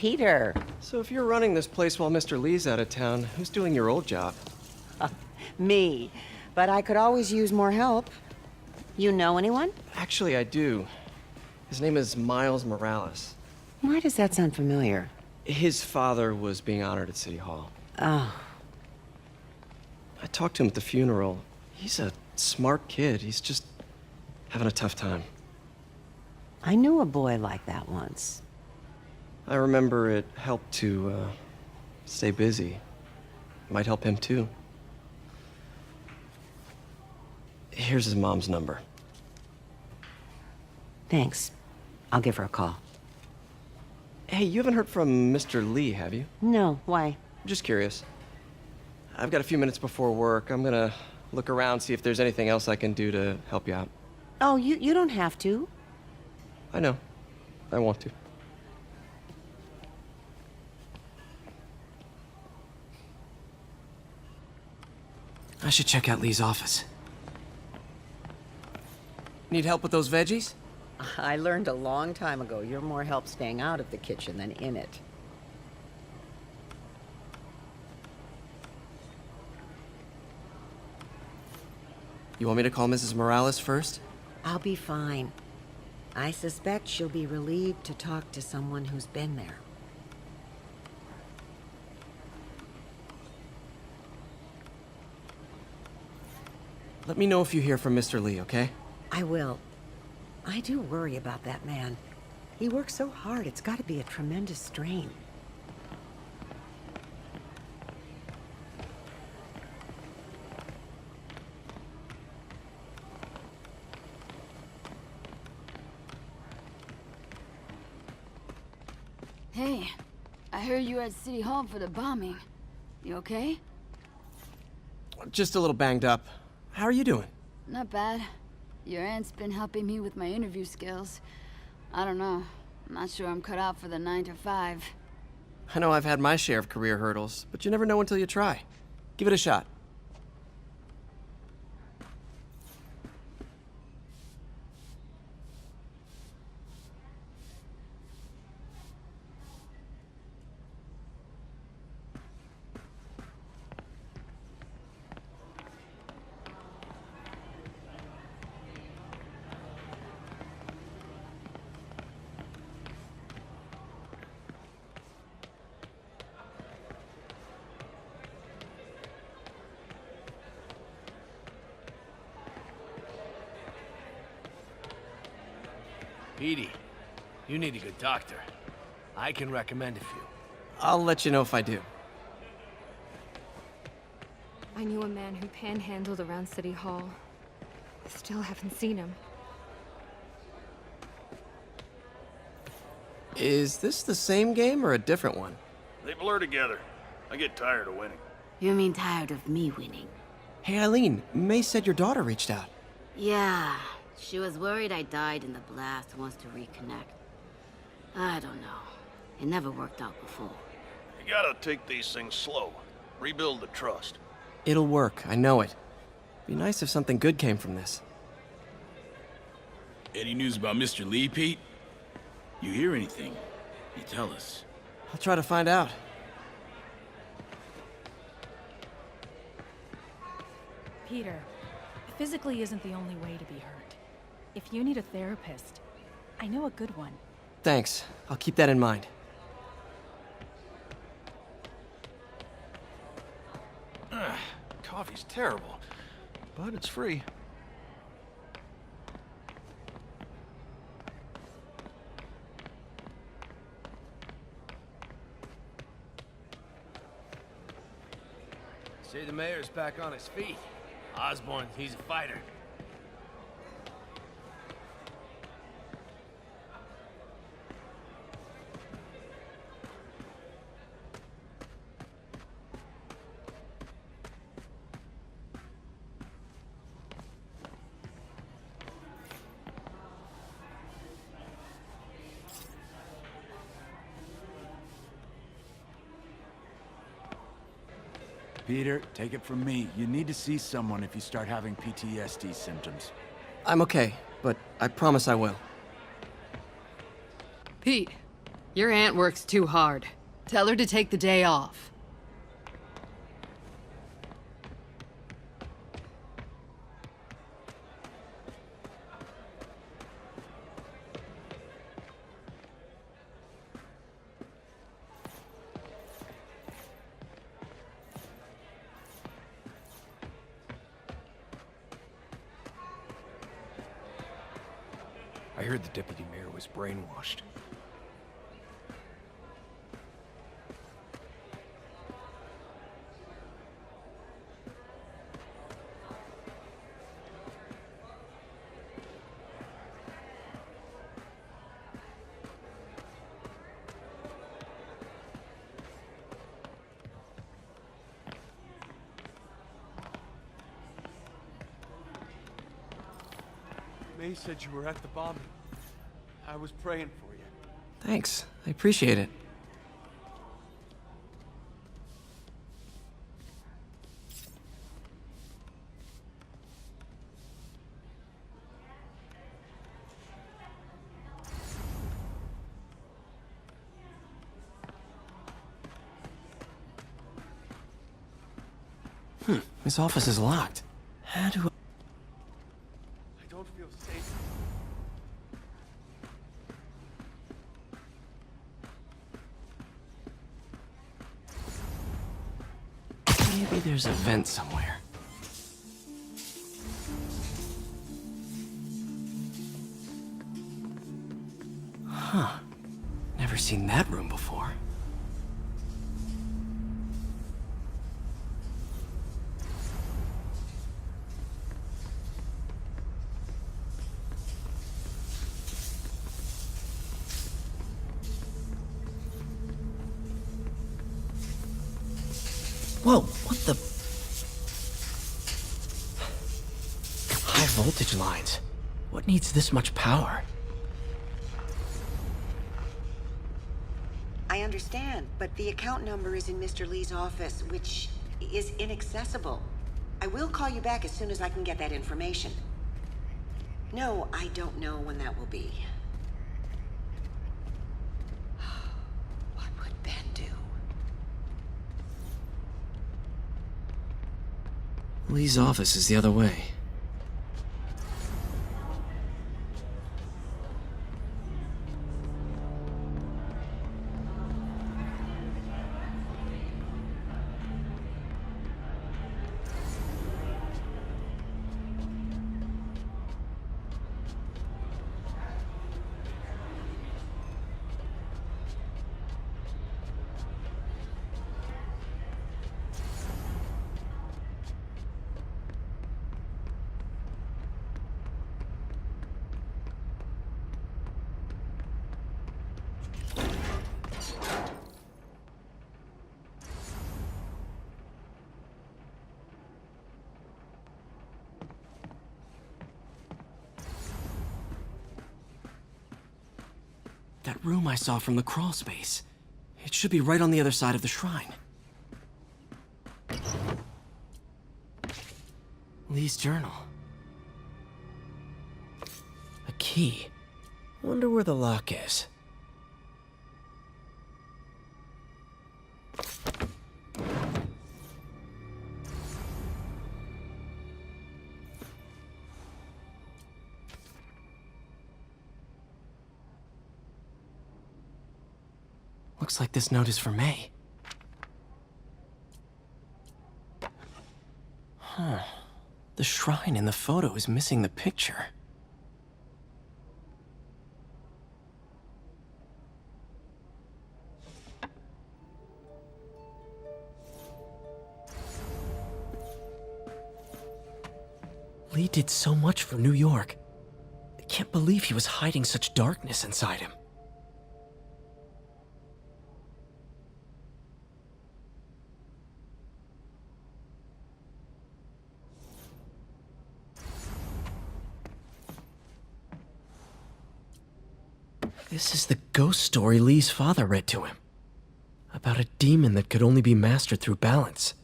Peter. So if you're running this place while Mr. Lee's out of town, who's doing your old job? Me. But I could always use more help. You know anyone? Actually, I do. His name is Miles Morales. Why does that sound familiar? His father was being honored at City Hall. Oh. I talked to him at the funeral. He's a smart kid. He's just having a tough time. I knew a boy like that once. I remember it helped to, stay busy. Might help him, too. Here's his mom's number. Thanks. I'll give her a call. Hey, you haven't heard from Mr. Lee, have you? No, why? Just curious. I've got a few minutes before work. I'm gonna look around, see if there's anything else I can do to help you out. Oh, you don't have to. I know. I want to. I should check out Lee's office. Need help with those veggies? I learned a long time ago you're more help staying out of the kitchen than in it. You want me to call Mrs. Morales first? I'll be fine. I suspect she'll be relieved to talk to someone who's been there. Let me know if you hear from Mr. Lee, okay? I will. I do worry about that man. He works so hard, it's got to be a tremendous strain. Hey, I heard you were at City Hall for the bombing. You okay? Just a little banged up. How are you doing? Not bad. Your aunt's been helping me with my interview skills. I don't know. I'm not sure I'm cut out for the 9 to 5. I know I've had my share of career hurdles, but you never know until you try. Give it a shot. Edie, you need a good doctor. I can recommend a few. I'll let you know if I do. I knew a man who panhandled around City Hall. Still haven't seen him. Is this the same game or a different one? They blur together. I get tired of winning. You mean tired of me winning? Hey, Eileen, May said your daughter reached out. Yeah, she was worried I died in the blast and wants to reconnect. I don't know. It never worked out before. You gotta take these things slow. Rebuild the trust. It'll work, I know it. Be nice if something good came from this. Any news about Mr. Lee, Pete? You hear anything? You tell us. I'll try to find out. Peter, physically isn't the only way to be hurt. If you need a therapist, I know a good one. Thanks. I'll keep that in mind. Coffee's terrible, but it's free. Say the mayor's back on his feet. Osborn, he's a fighter. Peter, take it from me. You need to see someone if you start having PTSD symptoms. I'm okay, but I promise I will. Pete, Your aunt works too hard. Tell her to take the day off. I heard the deputy mayor was brainwashed. May said you were at the bombing. I was praying for you. Thanks. I appreciate it. His office is locked. How do I don't feel safe. Maybe there's a vent somewhere. Huh. Never seen that room before. Whoa, what the? High voltage lines. What needs this much power? I understand, but the account number is in Mr. Lee's office, which is inaccessible. I will call you back as soon as I can get that information. No, I don't know when that will be. What would Ben do? Lee's office is the other way. That room I saw from the crawl space. It should be right on the other side of the shrine. Lee's journal. A key. Wonder where the lock is. Looks like this note is for May. Huh. The shrine in the photo is missing the picture. Lee did so much for New York. I can't believe he was hiding such darkness inside him. This is the ghost story Lee's father read to him. About a demon that could only be mastered through balance.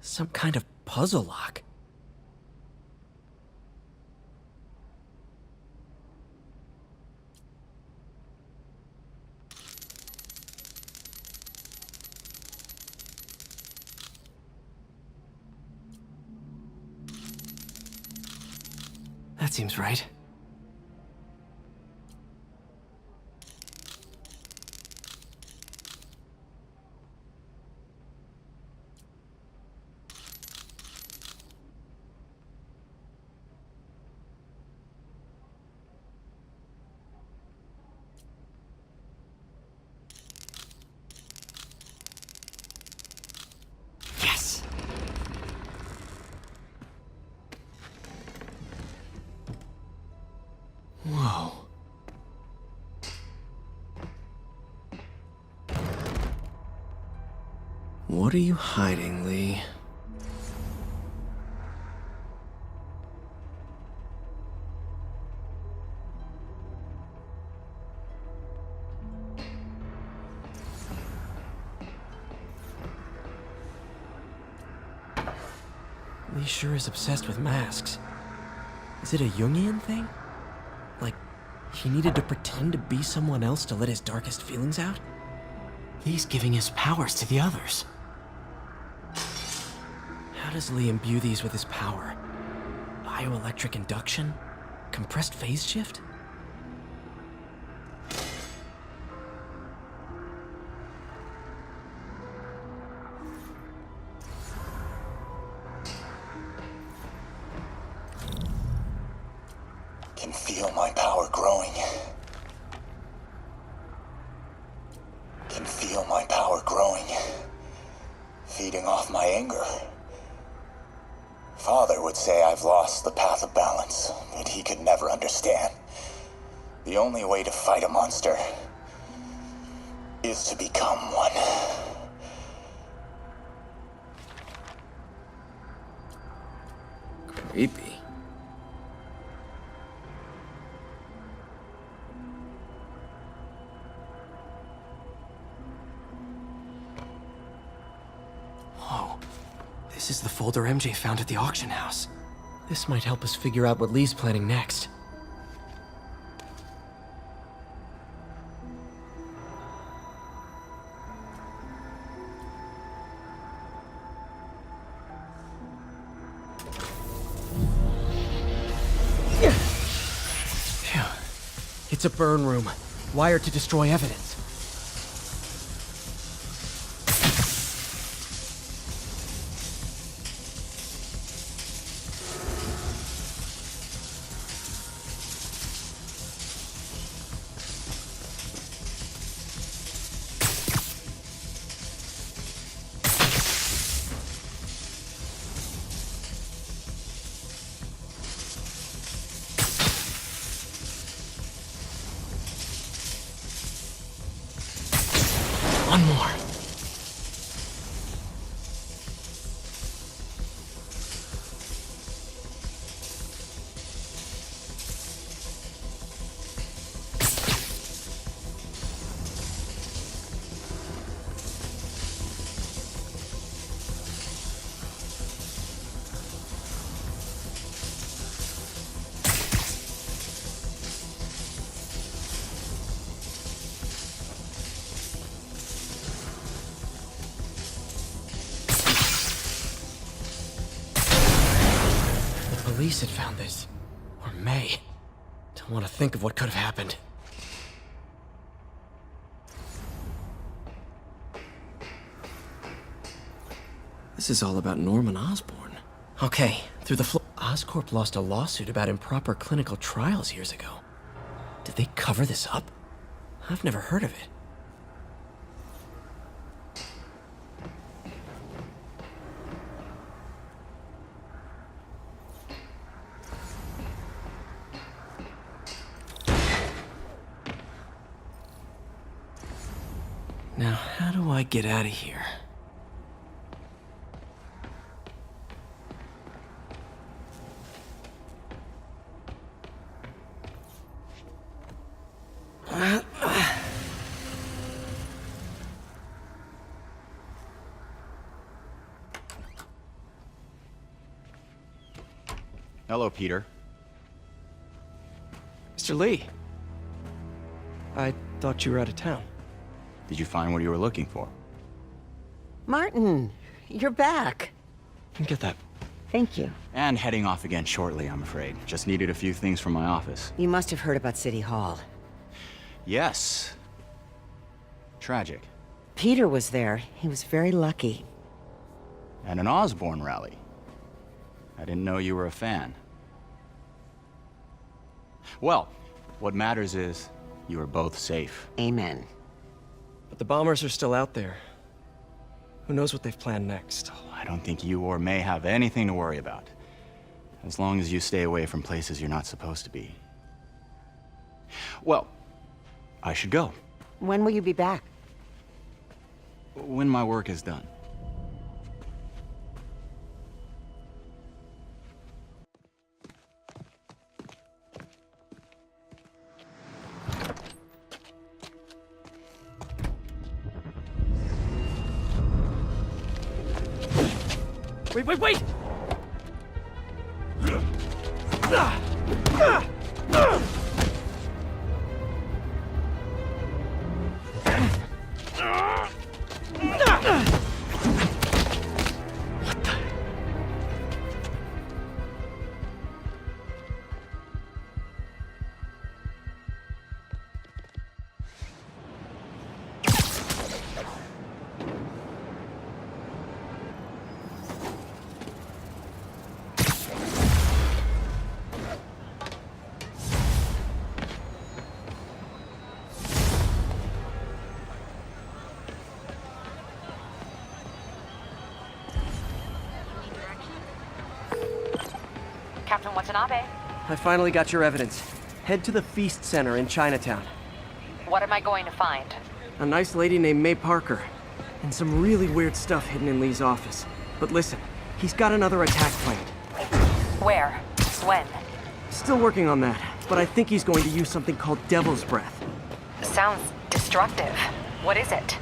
Some kind of puzzle lock. That seems right. Yes! Whoa. What are you hiding, Lee? Lee sure is obsessed with masks. Is it a Jungian thing? Like, he needed to pretend to be someone else to let his darkest feelings out? Lee's giving his powers to the others. How does Lee imbue these with his power? Bioelectric induction? Compressed phase shift? Can feel my power growing. Can feel my power growing. Feeding off my anger. Father would say I've lost the path of balance, but he could never understand. The only way to fight a monster is to become one. Creepy. Whoa. This is the folder MJ found at the auction house. This might help us figure out what Lee's planning next. Phew. It's a burn room, wired to destroy evidence. One more. Police had found this. Or May. Don't want to think of what could have happened. This is all about Norman Osborn. Okay, through the floor. Oscorp lost a lawsuit about improper clinical trials years ago. Did they cover this up? I've never heard of it. Now, how do I get out of here? Hello, Peter. Mr. Lee. I thought you were out of town. Did you find what you were looking for? Martin, you're back. Get that. Thank you. And heading off again shortly, I'm afraid. Just needed a few things from my office. You must have heard about City Hall. Yes. Tragic. Peter was there. He was very lucky. And an Osborn rally. I didn't know you were a fan. Well, what matters is you are both safe. Amen. But the bombers are still out there. Who knows what they've planned next? I don't think you or May have anything to worry about. As long as you stay away from places you're not supposed to be. Well, I should go. When will you be back? When my work is done. Wait, wait! Captain Watanabe. I finally got your evidence. Head to the Feast Center in Chinatown. What am I going to find? A nice lady named May Parker. And some really weird stuff hidden in Lee's office. But listen, he's got another attack planned. Where? When? Still working on that, but I think he's going to use something called Devil's Breath. Sounds destructive. What is it?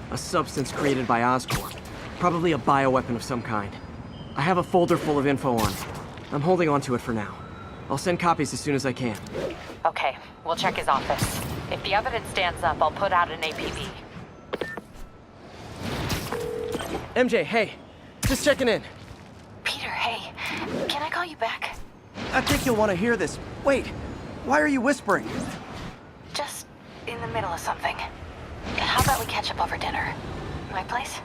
A substance created by Osborn. Probably a bioweapon of some kind. I have a folder full of info on it. I'm holding on to it for now. I'll send copies as soon as I can. Okay, we'll check his office. If the evidence stands up, I'll put out an APB. MJ, hey. Just checking in. Peter, hey. Can I call you back? I think you'll want to hear this. Wait, why are you whispering? Just in the middle of something. How about we catch up over dinner? My place?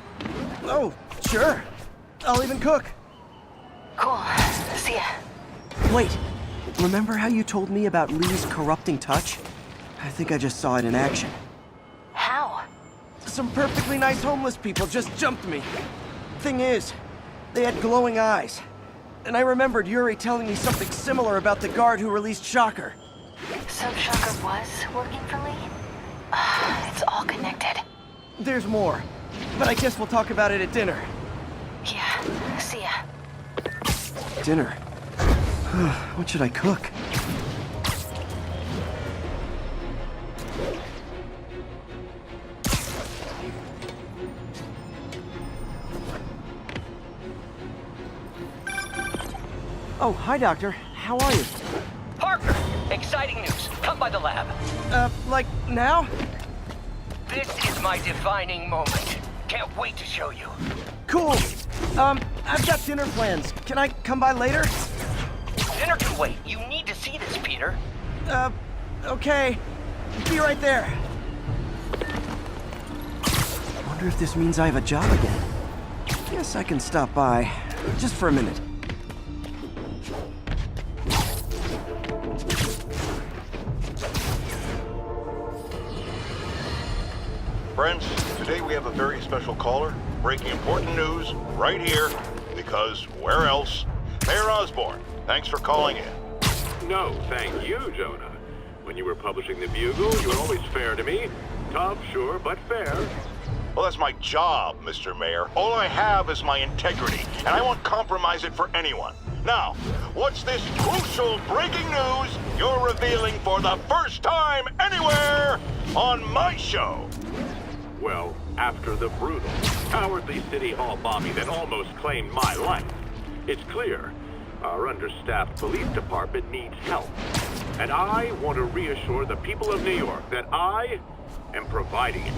Oh, sure. I'll even cook. Cool. See ya. Wait, remember how you told me about Lee's corrupting touch? I think I just saw it in action. How? Some perfectly nice homeless people just jumped me. Thing is, they had glowing eyes. And I remembered Yuri telling me something similar about the guard who released Shocker. So Shocker was working for Lee? It's all connected. There's more, but I guess we'll talk about it at dinner. Yeah, see ya. Dinner? What should I cook? Oh, hi, Doctor. How are you? Parker! Exciting news. Come by the lab. Like now? This is my defining moment. Can't wait to show you. Cool. I've got dinner plans. Can I come by later? Dinner can wait. You need to see this, Peter. Okay. Be right there. Wonder if this means I have a job again. Guess I can stop by. Just for a minute. Friends, today we have a very special caller, breaking important news right here, because where else? Mayor Osborn, thanks for calling in. No, thank you, Jonah. When you were publishing the Bugle, you were always fair to me. Tough, sure, but fair. Well, that's my job, Mr. Mayor. All I have is my integrity, and I won't compromise it for anyone. Now, what's this crucial breaking news you're revealing for the first time anywhere on my show? Well, after the brutal, cowardly City Hall bombing that almost claimed my life, it's clear Our understaffed police department needs help. And I want to reassure the people of New York that I am providing it.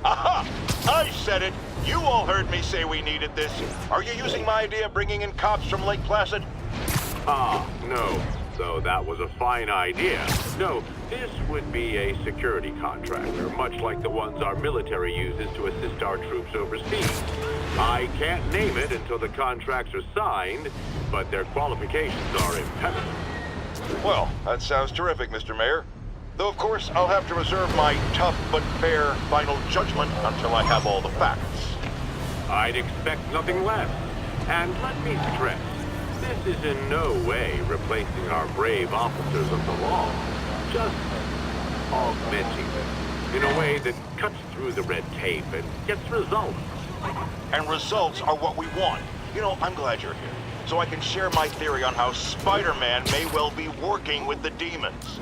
Aha! I said it! You all heard me say we needed this. Are you using my idea of bringing in cops from Lake Placid? Ah, no. So that was a fine idea. No, this would be a security contractor, much like the ones our military uses to assist our troops overseas. I can't name it until the contracts are signed, but their qualifications are impeccable. Well, that sounds terrific, Mr. Mayor. Though, of course, I'll have to reserve my tough but fair final judgment until I have all the facts. I'd expect nothing less. And let me stress, this is in no way replacing our brave officers of the law. Just augmenting them in a way that cuts through the red tape and gets results. And results are what we want. You know, I'm glad you're here, so I can share my theory on how Spider-Man may well be working with the demons.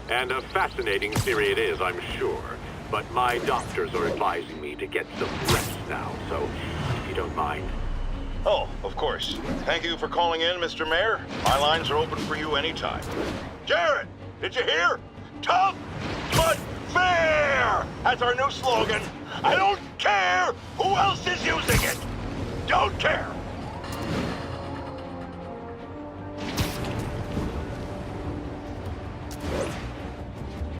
And a fascinating theory it is, I'm sure. But my doctors are advising me to get some rest now, so if you don't mind. Oh, of course. Thank you for calling in, Mr. Mayor. My lines are open for you anytime. Jared, did you hear? Tough but fair! That's our new slogan. I don't care who else is using it. Don't care.